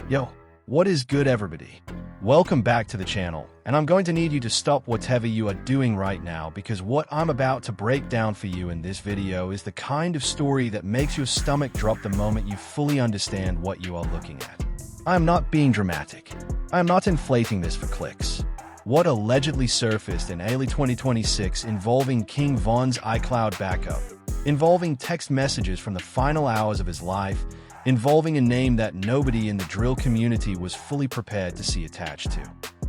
Yo, what is good, everybody? Welcome back to the channel, and I'm going to need you to stop whatever you are doing right now because what I'm about to break down for you in this video is the kind of story that makes your stomach drop the moment you fully understand what you are looking at. I am not being dramatic. I am not inflating this for clicks. What allegedly surfaced in early 2026 involving King Von's iCloud backup, involving text messages from the final hours of his life, involving a name that nobody in the drill community was fully prepared to see attached to.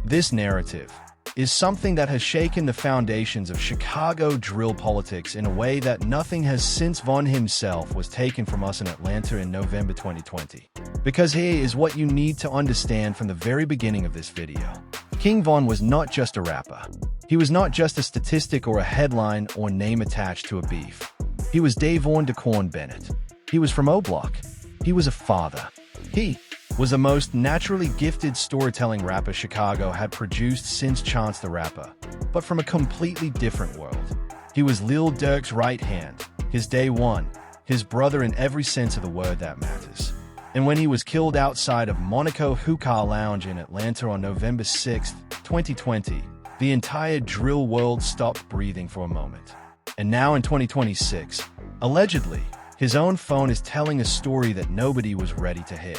This narrative is something that has shaken the foundations of Chicago drill politics in a way that nothing has since Von himself was taken from us in Atlanta in November 2020. Because here is what you need to understand from the very beginning of this video. King Von was not just a rapper. He was not just a statistic or a headline or name attached to a beef. He was Davon DeCorn Bennett. He was from O-Block. He was a father. He was the most naturally gifted storytelling rapper Chicago had produced since Chance the Rapper, but from a completely different world. He was Lil Durk's right hand, his day one, his brother in every sense of the word that matters. And when he was killed outside of Monaco Hookah Lounge in Atlanta on November 6, 2020, the entire drill world stopped breathing for a moment. And now in 2026, allegedly, his own phone is telling a story that nobody was ready to hear.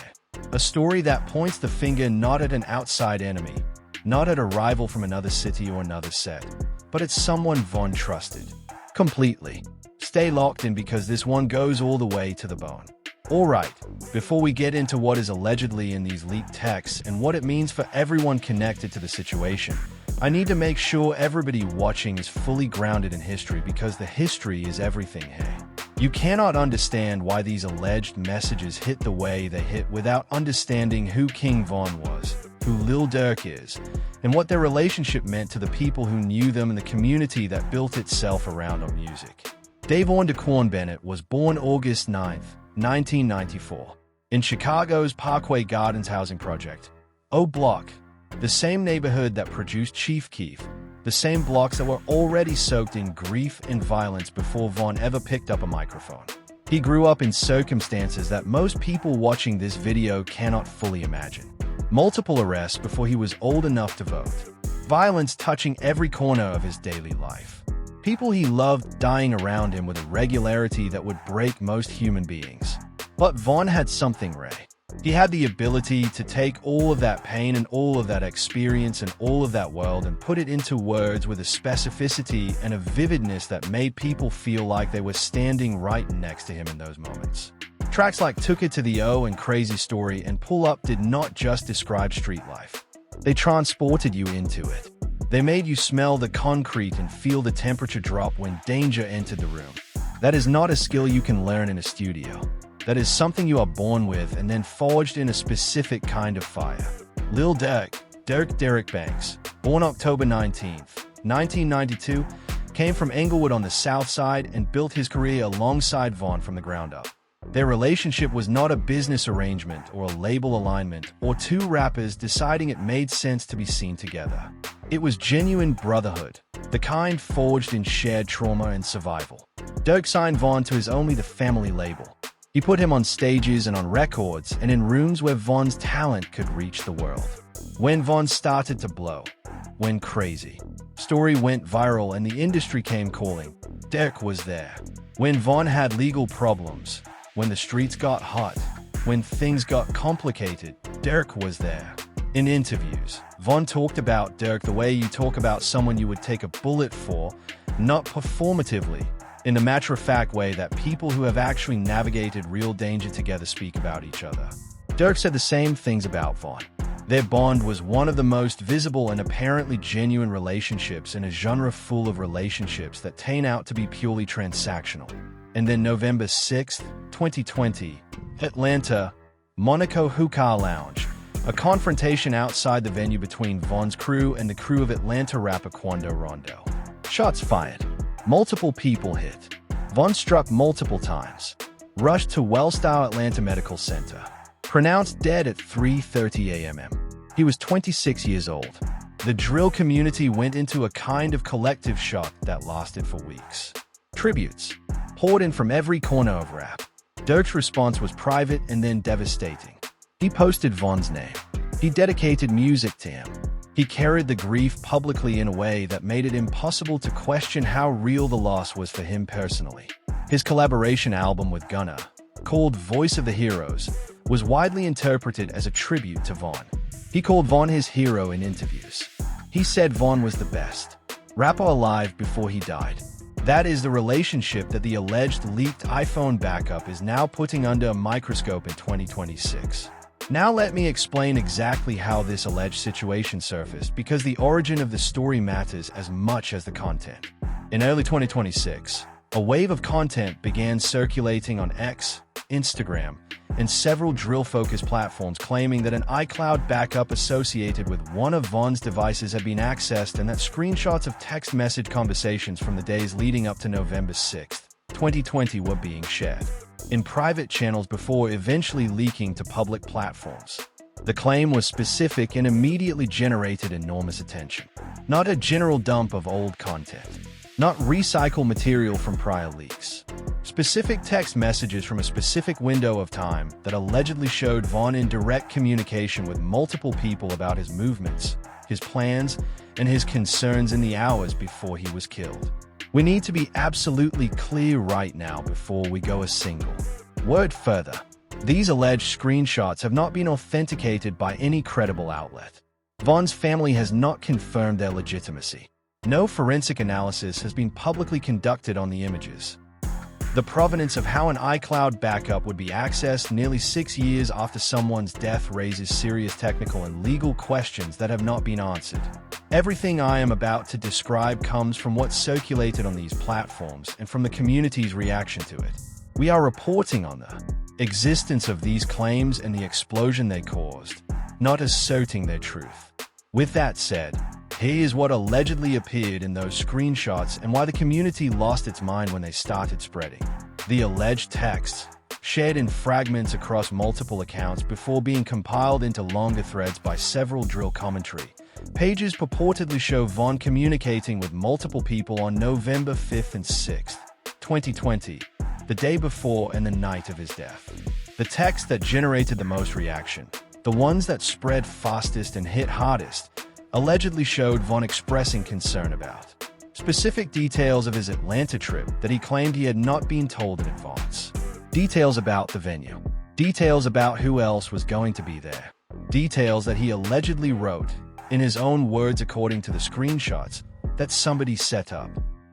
A story that points the finger not at an outside enemy, not at a rival from another city or another set, but at someone Von trusted. Completely. Stay locked in because this one goes all the way to the bone. Alright, before we get into what is allegedly in these leaked texts and what it means for everyone connected to the situation, I need to make sure everybody watching is fully grounded in history because the history is everything, hey. You cannot understand why these alleged messages hit the way they hit without understanding who King Von was, who Lil Durk is, and what their relationship meant to the people who knew them and the community that built itself around our music. Davon DeCorn Bennett was born August 9, 1994, in Chicago's Parkway Gardens housing project, O-Block, the same neighborhood that produced Chief Keef, the same blocks that were already soaked in grief and violence before Von ever picked up a microphone. He grew up in circumstances that most people watching this video cannot fully imagine. Multiple arrests before he was old enough to vote. Violence touching every corner of his daily life. People he loved dying around him with a regularity that would break most human beings. But Von had something rare. He had the ability to take all of that pain and all of that experience and all of that world and put it into words with a specificity and a vividness that made people feel like they were standing right next to him in those moments. Tracks like Took It to the O and Crazy Story and Pull Up did not just describe street life. They transported you into it. They made you smell the concrete and feel the temperature drop when danger entered the room. That is not a skill you can learn in a studio. That is something you are born with and then forged in a specific kind of fire. Lil Durk, Derek Banks, born October 19, 1992, came from Englewood on the South Side and built his career alongside Von from the ground up. Their relationship was not a business arrangement or a label alignment or two rappers deciding it made sense to be seen together. It was genuine brotherhood, the kind forged in shared trauma and survival. Durk signed Von to his Only the Family label. He put him on stages and on records and in rooms where Von's talent could reach the world. When Von started to blow, when Crazy Story went viral and the industry came calling, Durk was there. When Von had legal problems, when the streets got hot, when things got complicated, Durk was there. In interviews, Von talked about Durk the way you talk about someone you would take a bullet for, not performatively, in the matter-of-fact way that people who have actually navigated real danger together speak about each other. Durk said the same things about Von. Their bond was one of the most visible and apparently genuine relationships in a genre full of relationships that turn out to be purely transactional. And then November 6, 2020, Atlanta, Monaco Hookah Lounge, a confrontation outside the venue between Von's crew and the crew of Atlanta rapper Quando Rondo. Shots fired. Multiple people hit. Von struck multiple times. Rushed to Wellstar Atlanta Medical Center. Pronounced dead at 3:30 a.m. He was 26 years old. The drill community went into a kind of collective shock that lasted for weeks. Tributes poured in from every corner of rap. Durk's response was private and then devastating. He posted Von's name. He dedicated music to him. He carried the grief publicly in a way that made it impossible to question how real the loss was for him personally. His collaboration album with Gunna, called Voice of the Heroes, was widely interpreted as a tribute to Von. He called Von his hero in interviews. He said Von was the best rapper alive before he died. That is the relationship that the alleged leaked iPhone backup is now putting under a microscope in 2026. Now let me explain exactly how this alleged situation surfaced, because the origin of the story matters as much as the content. In early 2026, a wave of content began circulating on X, Instagram, and several drill-focused platforms claiming that an iCloud backup associated with one of Von's devices had been accessed and that screenshots of text message conversations from the days leading up to November 6, 2020 were being shared in private channels before eventually leaking to public platforms. The claim was specific and immediately generated enormous attention. Not a general dump of old content. Not recycled material from prior leaks. Specific text messages from a specific window of time that allegedly showed Von in direct communication with multiple people about his movements, his plans, and his concerns in the hours before he was killed. We need to be absolutely clear right now before we go a single word further. These alleged screenshots have not been authenticated by any credible outlet. Von's family has not confirmed their legitimacy. No forensic analysis has been publicly conducted on the images. The provenance of how an iCloud backup would be accessed nearly 6 years after someone's death raises serious technical and legal questions that have not been answered. Everything I am about to describe comes from what's circulated on these platforms and from the community's reaction to it. We are reporting on the existence of these claims and the explosion they caused, not asserting their truth. With that said, here's what allegedly appeared in those screenshots and why the community lost its mind when they started spreading. The alleged texts, shared in fragments across multiple accounts before being compiled into longer threads by several drill commentary pages, purportedly show Von communicating with multiple people on November 5th and 6th, 2020, the day before and the night of his death. The text that generated the most reaction, the ones that spread fastest and hit hardest, allegedly showed Von expressing concern about specific details of his Atlanta trip that he claimed he had not been told in advance. Details about the venue. Details about who else was going to be there. Details that he allegedly wrote, in his own words according to the screenshots, that somebody set up.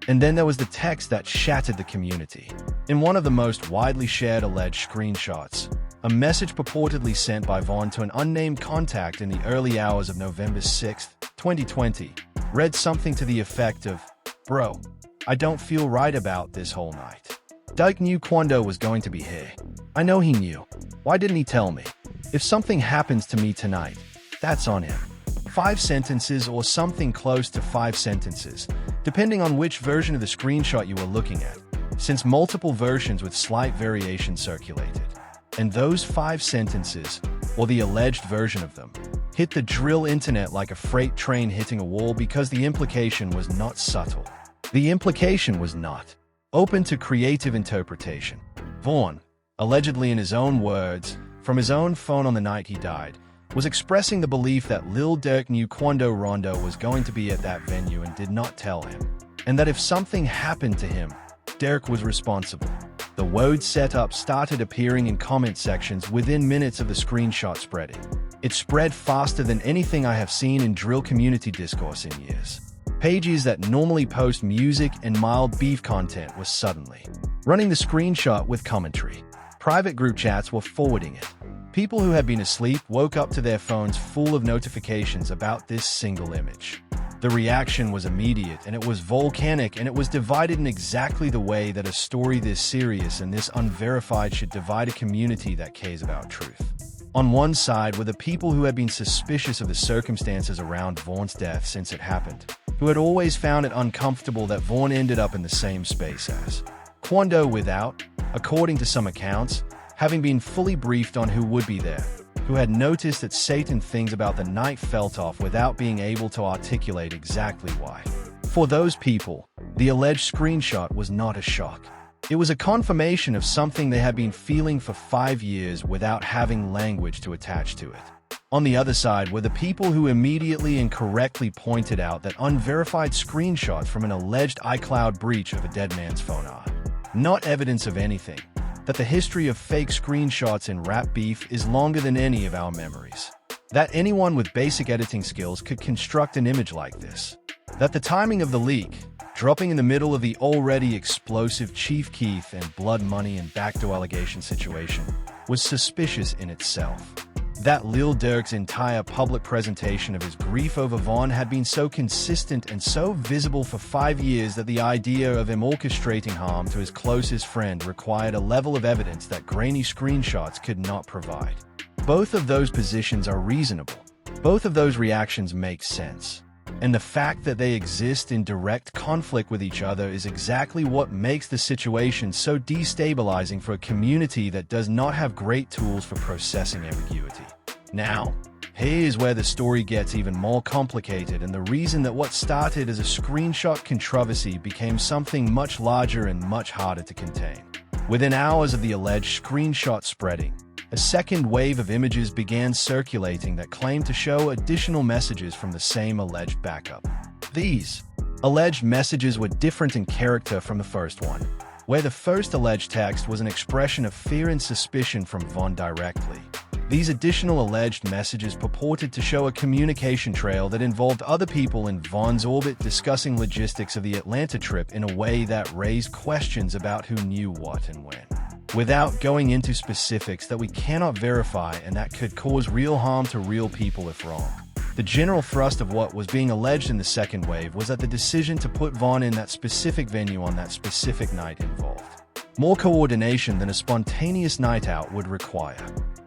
And then there was the text that shattered the community. In one of the most widely shared alleged screenshots, a message purportedly sent by Von to an unnamed contact in the early hours of November 6, 2020, read something to the effect of, "Bro, I don't feel right about this whole night. Durk knew Quando was going to be here. I know he knew. Why didn't he tell me? If something happens to me tonight, that's on him." 5 sentences or something close to 5 sentences, depending on which version of the screenshot you were looking at, since multiple versions with slight variation circulated. And those 5 sentences, or the alleged version of them, hit the drill internet like a freight train hitting a wall because the implication was not subtle. The implication was not open to creative interpretation. Von, allegedly in his own words, from his own phone on the night he died, was expressing the belief that Lil Durk knew Quando Rondo was going to be at that venue and did not tell him, and that if something happened to him, Durk was responsible. The word setup started appearing in comment sections within minutes of the screenshot spreading. It spread faster than anything I have seen in drill community discourse in years. Pages that normally post music and mild beef content were suddenly running the screenshot with commentary. Private group chats were forwarding it. People who had been asleep woke up to their phones full of notifications about this single image. The reaction was immediate and it was volcanic, and it was divided in exactly the way that a story this serious and this unverified should divide a community that cares about truth. On one side were the people who had been suspicious of the circumstances around Vaughn's death since it happened, who had always found it uncomfortable that Vaughn ended up in the same space as Quando without, according to some accounts, having been fully briefed on who would be there, who had noticed that Satan things about the night felt off without being able to articulate exactly why. For those people, the alleged screenshot was not a shock. It was a confirmation of something they had been feeling for 5 years without having language to attach to it. On the other side were the people who immediately and correctly pointed out that unverified screenshots from an alleged iCloud breach of a dead man's phone are not evidence of anything, that the history of fake screenshots in rap beef is longer than any of our memories, that anyone with basic editing skills could construct an image like this, that the timing of the leak, dropping in the middle of the already explosive Chief Keef and blood money and backdoor allegation situation, was suspicious in itself. That Lil Durk's entire public presentation of his grief over Von had been so consistent and so visible for 5 years that the idea of him orchestrating harm to his closest friend required a level of evidence that grainy screenshots could not provide. Both of those positions are reasonable. Both of those reactions make sense. And the fact that they exist in direct conflict with each other is exactly what makes the situation so destabilizing for a community that does not have great tools for processing ambiguity. Now, here's where the story gets even more complicated and the reason that what started as a screenshot controversy became something much larger and much harder to contain. Within hours of the alleged screenshot spreading, a second wave of images began circulating that claimed to show additional messages from the same alleged backup. These alleged messages were different in character from the first one, where the first alleged text was an expression of fear and suspicion from Von directly. These additional alleged messages purported to show a communication trail that involved other people in Von's orbit discussing logistics of the Atlanta trip in a way that raised questions about who knew what and when, without going into specifics that we cannot verify and that could cause real harm to real people if wrong. The general thrust of what was being alleged in the second wave was that the decision to put Von in that specific venue on that specific night involved more coordination than a spontaneous night out would require.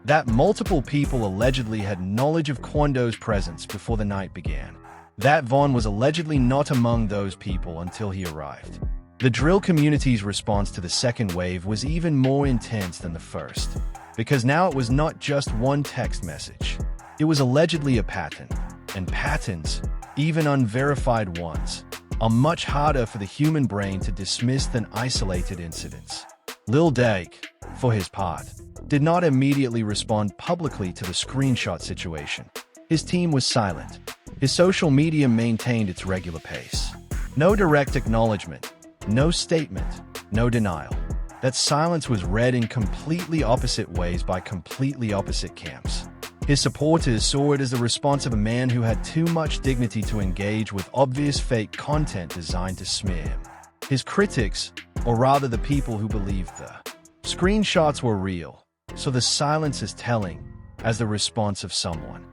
That multiple people allegedly had knowledge of Quando's presence before the night began. That Von was allegedly not among those people until he arrived. The drill community's response to the second wave was even more intense than the first, because now it was not just one text message. It was allegedly a pattern, and patterns, even unverified ones, are much harder for the human brain to dismiss than isolated incidents. Lil Durk, for his part, did not immediately respond publicly to the screenshot situation. His team was silent. His social media maintained its regular pace. No direct acknowledgement, no statement, no denial. That silence was read in completely opposite ways by completely opposite camps. His supporters saw it as the response of a man who had too much dignity to engage with obvious fake content designed to smear him. His critics, or rather the people who believed the screenshots were real, so the silence is telling as the response of someone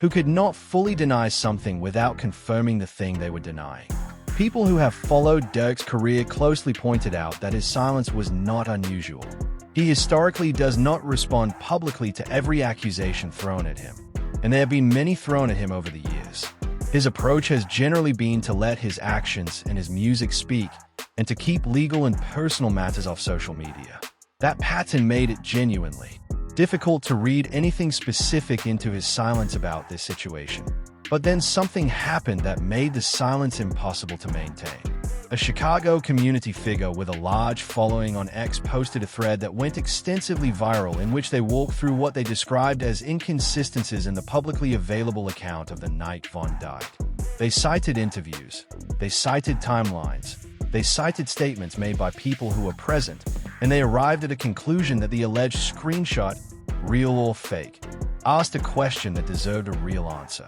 who could not fully deny something without confirming the thing they were denying. People who have followed Durk's career closely pointed out that his silence was not unusual. He historically does not respond publicly to every accusation thrown at him, and there have been many thrown at him over the years. His approach has generally been to let his actions and his music speak, and to keep legal and personal matters off social media. That pattern made it genuinely difficult to read anything specific into his silence about this situation. But then something happened that made the silence impossible to maintain. A Chicago community figure with a large following on X posted a thread that went extensively viral in which they walked through what they described as inconsistencies in the publicly available account of the night Von died. They cited interviews, they cited timelines, they cited statements made by people who were present, and they arrived at a conclusion that the alleged screenshot, real or fake, asked a question that deserved a real answer.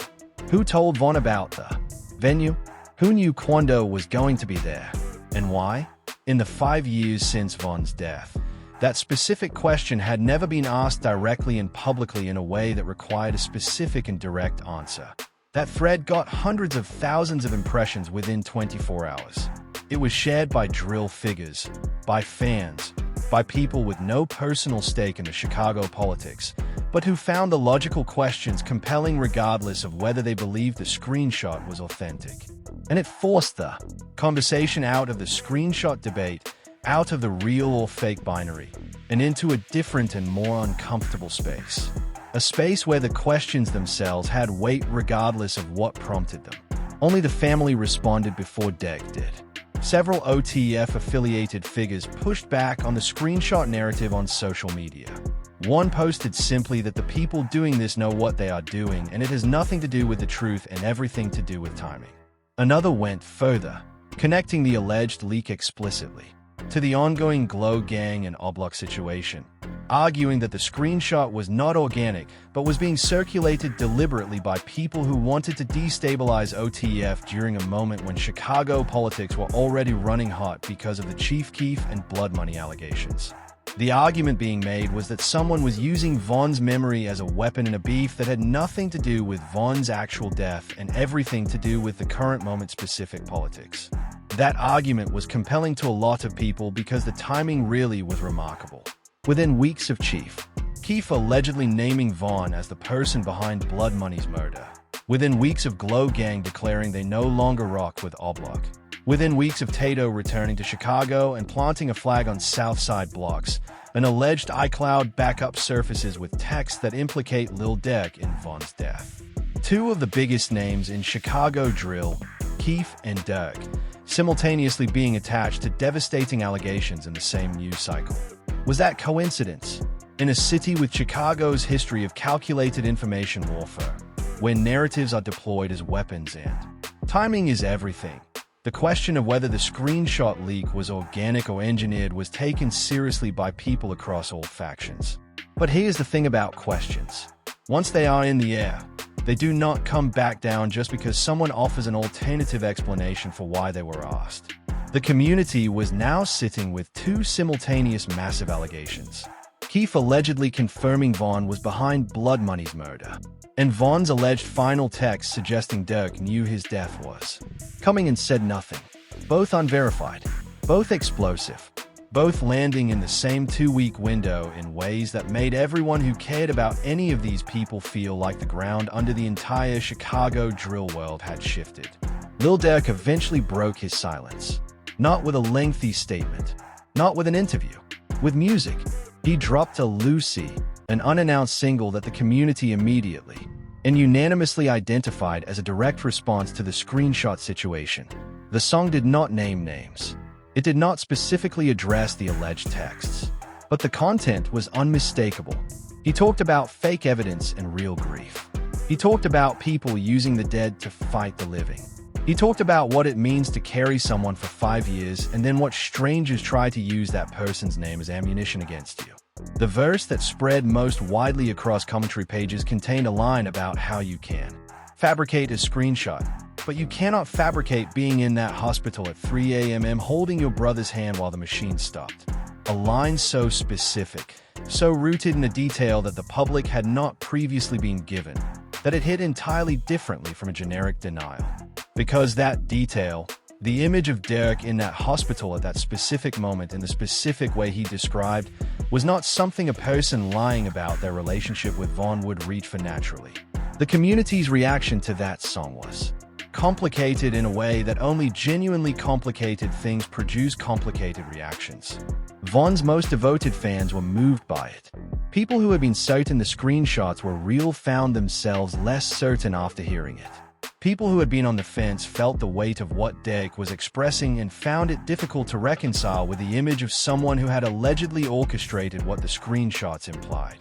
Who told Von about the venue? Who knew Quando was going to be there? And why? In the 5 years since Von's death, that specific question had never been asked directly and publicly in a way that required a specific and direct answer. That thread got hundreds of thousands of impressions within 24 hours. It was shared by drill figures, by fans, by people with no personal stake in the Chicago politics, but who found the logical questions compelling regardless of whether they believed the screenshot was authentic. And it forced the conversation out of the screenshot debate, out of the real or fake binary, and into a different and more uncomfortable space. A space where the questions themselves had weight regardless of what prompted them. Only the family responded before Durk did. Several OTF-affiliated figures pushed back on the screenshot narrative on social media. One posted simply that the people doing this know what they are doing and it has nothing to do with the truth and everything to do with timing. Another went further, connecting the alleged leak explicitly to the ongoing Glow Gang and Oblak situation, arguing that the screenshot was not organic but was being circulated deliberately by people who wanted to destabilize OTF during a moment when Chicago politics were already running hot because of the Chief Keef and blood money allegations. The argument being made was that someone was using Von's memory as a weapon in a beef that had nothing to do with Von's actual death and everything to do with the current moment-specific politics. That argument was compelling to a lot of people because the timing really was remarkable. Within weeks of Chief Keef allegedly naming Von as the person behind Blood Money's murder. Within weeks of Glow Gang declaring they no longer rock with Oblak. Within weeks of Tato returning to Chicago and planting a flag on Southside blocks, an alleged iCloud backup surfaces with texts that implicate Lil Durk in Von's death. Two of the biggest names in Chicago drill, Keef and Durk, simultaneously being attached to devastating allegations in the same news cycle. Was that coincidence? In a city with Chicago's history of calculated information warfare, where narratives are deployed as weapons and timing is everything, the question of whether the screenshot leak was organic or engineered was taken seriously by people across all factions. But here's the thing about questions. Once they are in the air, they do not come back down just because someone offers an alternative explanation for why they were asked. The community was now sitting with two simultaneous massive allegations. Keef allegedly confirming Von was behind Blood Money's murder, and Von's alleged final text suggesting Durk knew his death was coming and said nothing. Both unverified, both explosive, both landing in the same 2-week window in ways that made everyone who cared about any of these people feel like the ground under the entire Chicago drill world had shifted. Lil Durk eventually broke his silence. Not with a lengthy statement, not with an interview, with music. He dropped a Lucy, an unannounced single that the community immediately and unanimously identified as a direct response to the screenshot situation. The song did not name names. It did not specifically address the alleged texts, but the content was unmistakable. He talked about fake evidence and real grief. He talked about people using the dead to fight the living. He talked about what it means to carry someone for 5 years and then watch strangers try to use that person's name as ammunition against you. The verse that spread most widely across commentary pages contained a line about how you can fabricate a screenshot, but you cannot fabricate being in that hospital at 3 a.m. holding your brother's hand while the machine stopped. A line so specific, so rooted in a detail that the public had not previously been given, that it hit entirely differently from a generic denial. Because that detail, the image of Durk in that hospital at that specific moment in the specific way he described, was not something a person lying about their relationship with Von would reach for naturally. The community's reaction to that song was complicated in a way that only genuinely complicated things produce complicated reactions. Von's most devoted fans were moved by it. People who had been certain the screenshots were real found themselves less certain after hearing it. People who had been on the fence felt the weight of what Durk was expressing and found it difficult to reconcile with the image of someone who had allegedly orchestrated what the screenshots implied.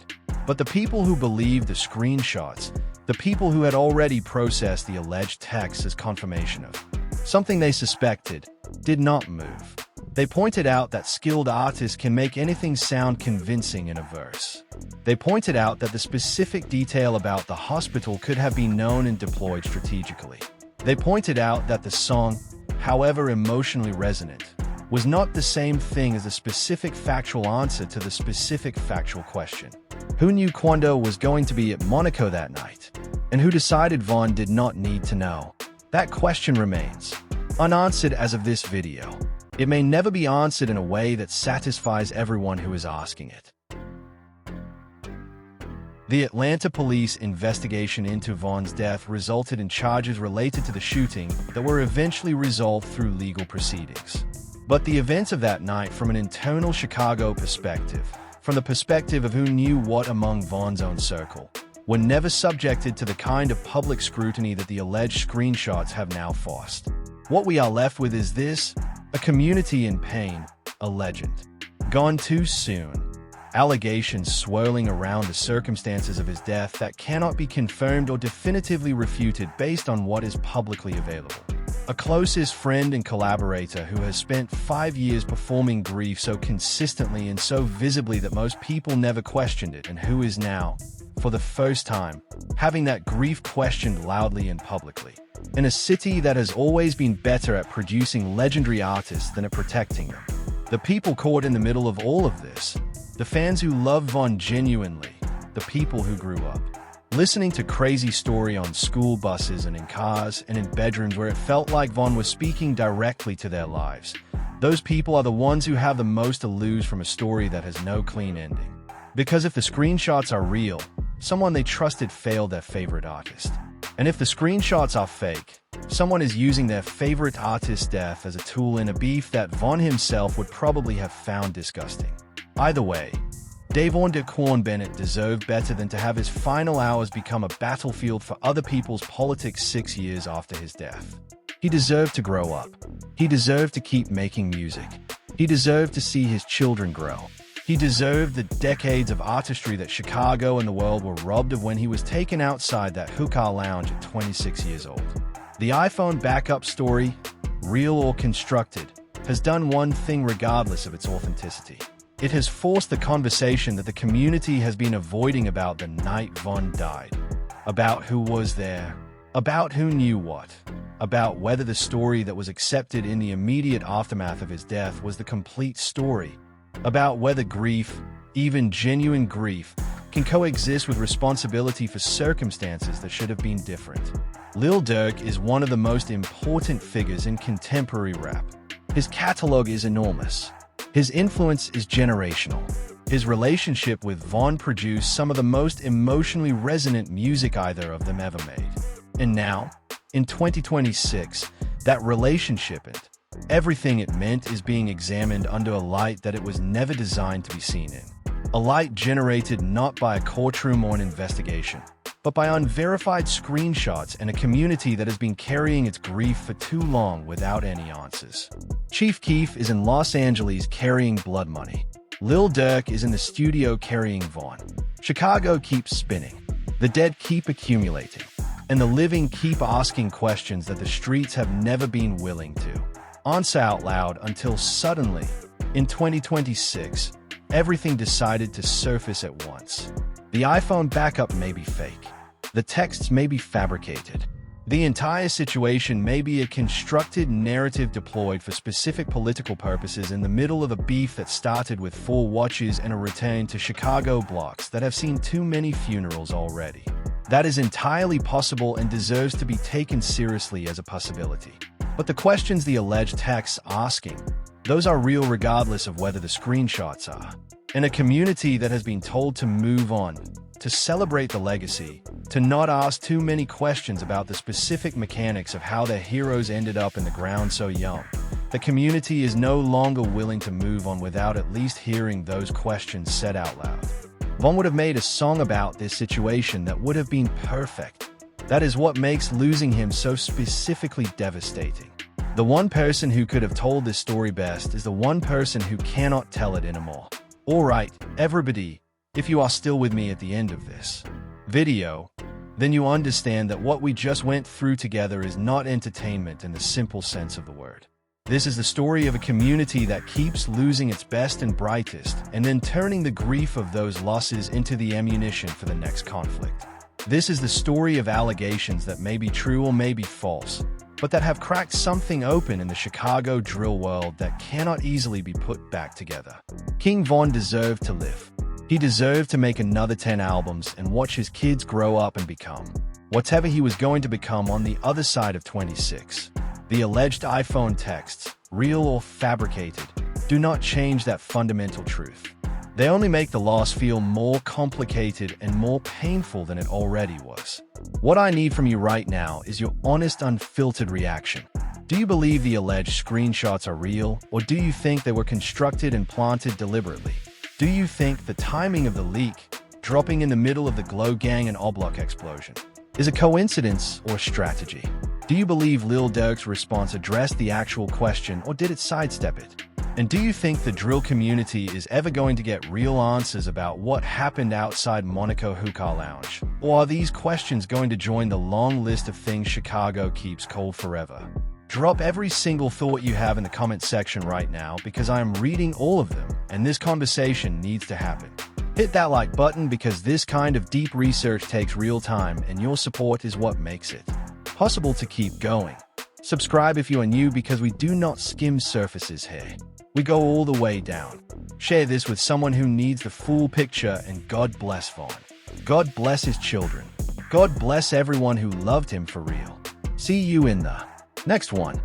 But the people who believed the screenshots, the people who had already processed the alleged texts as confirmation of something they suspected, did not move. They pointed out that skilled artists can make anything sound convincing in a verse. They pointed out that the specific detail about the hospital could have been known and deployed strategically. They pointed out that the song, however emotionally resonant, was not the same thing as the specific factual answer to the specific factual question. Who knew Quando was going to be at Monaco that night? And who decided Von did not need to know? That question remains unanswered as of this video. It may never be answered in a way that satisfies everyone who is asking it. The Atlanta police investigation into Von's death resulted in charges related to the shooting that were eventually resolved through legal proceedings. But the events of that night from an internal Chicago perspective, from the perspective of who knew what among Von's own circle, were never subjected to the kind of public scrutiny that the alleged screenshots have now forced. What we are left with is this: A community in pain, a legend. Gone too soon. Allegations swirling around the circumstances of his death that cannot be confirmed or definitively refuted based on what is publicly available. A closest friend and collaborator who has spent 5 years performing grief so consistently and so visibly that most people never questioned it, and who is now, for the first time, having that grief questioned loudly and publicly. In a city that has always been better at producing legendary artists than at protecting them. The people caught in the middle of all of this, the fans who love Von genuinely, the people who grew up, listening to crazy story on school buses and in cars and in bedrooms where it felt like Von was speaking directly to their lives. Those people are the ones who have the most to lose from a story that has no clean ending. Because if the screenshots are real, someone they trusted failed their favorite artist. And if the screenshots are fake, someone is using their favorite artist's death as a tool in a beef that Von himself would probably have found disgusting. Either way, Davon Daquan Bennett deserved better than to have his final hours become a battlefield for other people's politics 6 years after his death. He deserved to grow up. He deserved to keep making music. He deserved to see his children grow. He deserved the decades of artistry that Chicago and the world were robbed of when he was taken outside that hookah lounge at 26 years old. The iPhone backup story, real or constructed, has done one thing regardless of its authenticity. It has forced the conversation that the community has been avoiding about the night Von died. About who was there. About who knew what. About whether the story that was accepted in the immediate aftermath of his death was the complete story. About whether grief, even genuine grief, can coexist with responsibility for circumstances that should have been different. Lil Durk is one of the most important figures in contemporary rap. His catalog is enormous. His influence is generational. His relationship with Von produced some of the most emotionally resonant music either of them ever made. And now, in 2026, that relationship and everything it meant is being examined under a light that it was never designed to be seen in. A light generated not by a courtroom or an investigation, but by unverified screenshots and a community that has been carrying its grief for too long without any answers. Chief Keef is in Los Angeles carrying blood money. Lil Durk is in the studio carrying Von. Chicago keeps spinning. The dead keep accumulating. And the living keep asking questions that the streets have never been willing to answer out loud until suddenly, in 2026, everything decided to surface at once. The iPhone backup may be fake. The texts may be fabricated. The entire situation may be a constructed narrative deployed for specific political purposes in the middle of a beef that started with 4 watches and a return to Chicago blocks that have seen too many funerals already. That is entirely possible and deserves to be taken seriously as a possibility. But the questions the alleged texts asking, those are real regardless of whether the screenshots are. In a community that has been told to move on, to celebrate the legacy, to not ask too many questions about the specific mechanics of how their heroes ended up in the ground so young, the community is no longer willing to move on without at least hearing those questions said out loud. Von would have made a song about this situation that would have been perfect. That is what makes losing him so specifically devastating. The one person who could have told this story best is the one person who cannot tell it anymore. Alright, everybody, if you are still with me at the end of this video, then you understand that what we just went through together is not entertainment in the simple sense of the word. This is the story of a community that keeps losing its best and brightest and then turning the grief of those losses into the ammunition for the next conflict. This is the story of allegations that may be true or may be false, but that have cracked something open in the Chicago drill world that cannot easily be put back together. King Von deserved to live. He deserved to make another 10 albums and watch his kids grow up and become whatever he was going to become on the other side of 26. The alleged iPhone texts, real or fabricated, do not change that fundamental truth. They only make the loss feel more complicated and more painful than it already was. What I need from you right now is your honest, unfiltered reaction. Do you believe the alleged screenshots are real, or do you think they were constructed and planted deliberately? Do you think the timing of the leak, dropping in the middle of the Glow Gang and Oblak explosion, is a coincidence or strategy? Do you believe Lil Durk's response addressed the actual question, or did it sidestep it? And do you think the drill community is ever going to get real answers about what happened outside Monaco Hookah Lounge? Or are these questions going to join the long list of things Chicago keeps cold forever? Drop every single thought you have in the comment section right now, because I am reading all of them, and this conversation needs to happen. Hit that like button, because this kind of deep research takes real time, and your support is what makes it possible to keep going. Subscribe if you are new, because we do not skim surfaces here. We go all the way down. Share this with someone who needs the full picture, and God bless Vaughn. God bless his children. God bless everyone who loved him for real. See you in the next one.